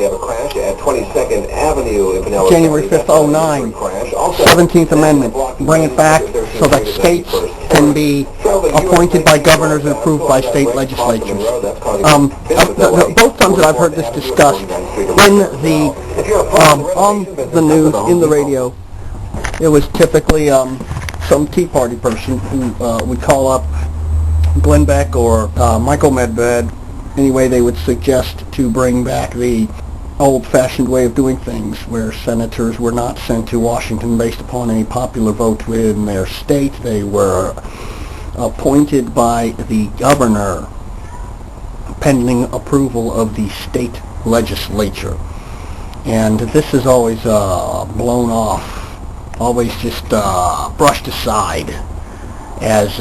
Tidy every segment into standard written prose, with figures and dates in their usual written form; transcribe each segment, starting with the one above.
have a crash at 22nd Avenue in Pinellas January 5th, 09. 17th Amendment. Bring it back so that states can be appointed by governors and approved by state legislatures. Both times that I've heard this discussed in the on the news, in the radio, it was typically some Tea Party person who would call up Glenn Beck or Michael Medved. Anyway, they would suggest to bring back the old-fashioned way of doing things, where senators were not sent to Washington based upon any popular vote within their state. They were appointed by the governor pending approval of the state legislature. And this is always blown off, always just brushed aside as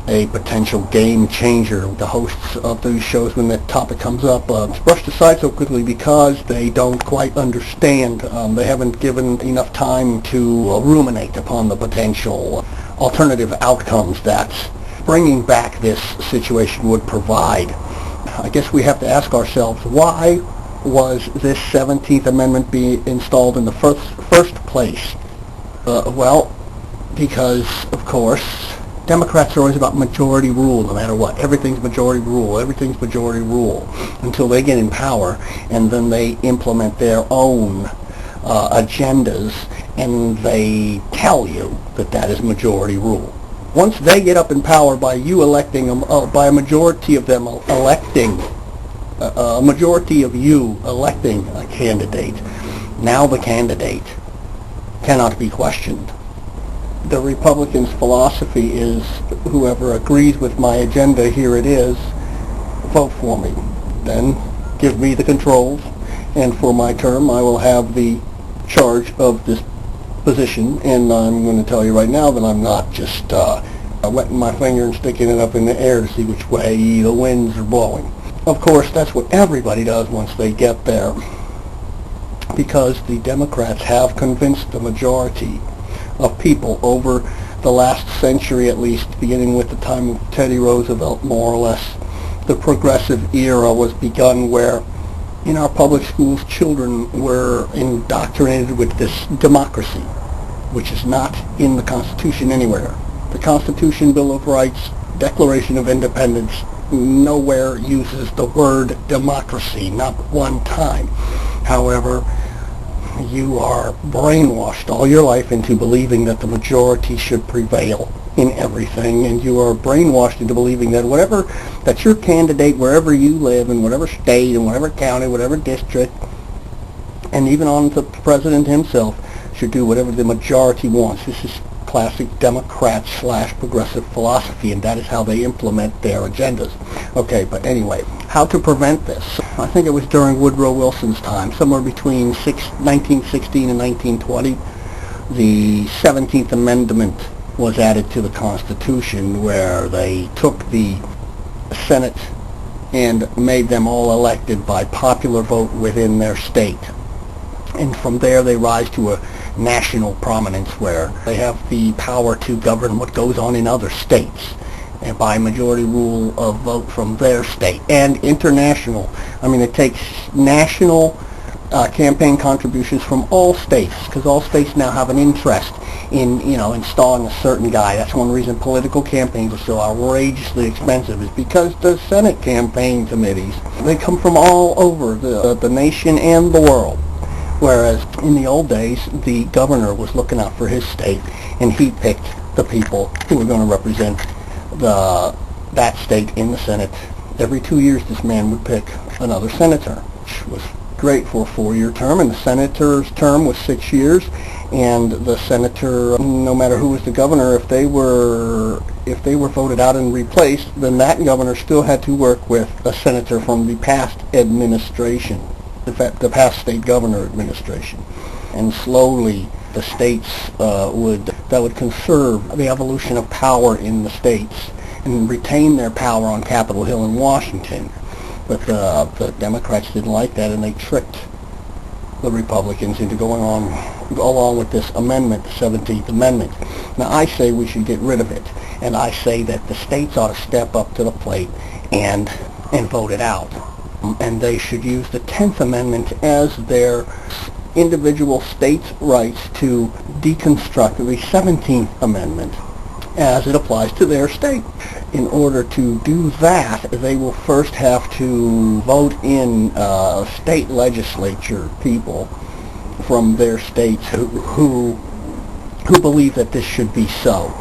a potential game changer. The hosts of these shows, when that topic comes up, it's brushed aside so quickly because they don't quite understand. They haven't given enough time to ruminate upon the potential alternative outcomes that bringing back this situation would provide. I guess we have to ask ourselves, why was this 17th Amendment be installed in the first place? Well, because, of course, Democrats are always about majority rule, no matter what. Everything's majority rule, until they get in power, and then they implement their own agendas, and they tell you that that is majority rule. Once they get up in power by you electing them, by a majority of them electing, a majority of you electing a candidate, now the candidate cannot be questioned. The Republicans' philosophy is, whoever agrees with my agenda, here it is, vote for me. Then give me the controls, and for my term I will have the charge of this position. And I'm going to tell you right now that I'm not just wetting my finger and sticking it up in the air to see which way the winds are blowing. Of course, that's what everybody does once they get there, because the Democrats have convinced the majority of people over the last century, at least, beginning with the time of Teddy Roosevelt, more or less. The progressive era was begun where in our public schools children were indoctrinated with this democracy, which is not in the Constitution anywhere. The Constitution, Bill of Rights, Declaration of Independence nowhere uses the word democracy, not one time. However, you are brainwashed all your life into believing that the majority should prevail in everything, and you are brainwashed into believing that whatever, that your candidate, wherever you live, in whatever state, in whatever county, whatever district, and even on the president himself, should do whatever the majority wants. This is classic Democrat / progressive philosophy, and that is how they implement their agendas. Okay, but anyway, how to prevent this? I think it was during Woodrow Wilson's time, somewhere between 1916 and 1920, the 17th Amendment was added to the Constitution, where they took the Senate and made them all elected by popular vote within their state. And from there they rise to a national prominence where they have the power to govern what goes on in other states, and by majority rule of vote from their state. And international, I mean, it takes national campaign contributions from all states, because all states now have an interest in, installing a certain guy. That's one reason political campaigns are so outrageously expensive, is because the Senate campaign committees, they come from all over the nation and the world. Whereas in the old days, the governor was looking out for his state, and he picked the people who were going to represent that state in the Senate. Every 2 years, this man would pick another senator, which was great for a 4-year term, and the senator's term was 6 years. And the senator, no matter who was the governor, if they were voted out and replaced, then that governor still had to work with a senator from the past administration, the past state governor administration. And slowly the states would conserve the evolution of power in the states and retain their power on Capitol Hill in Washington. But the Democrats didn't like that, and they tricked the Republicans into going along with this amendment, the 17th Amendment. Now, I say we should get rid of it, and I say that the states ought to step up to the plate and vote it out. and they should use the 10th Amendment as their individual states' rights to deconstruct the 17th Amendment as it applies to their state. In order to do that, they will first have to vote in state legislature people from their states who believe that this should be so.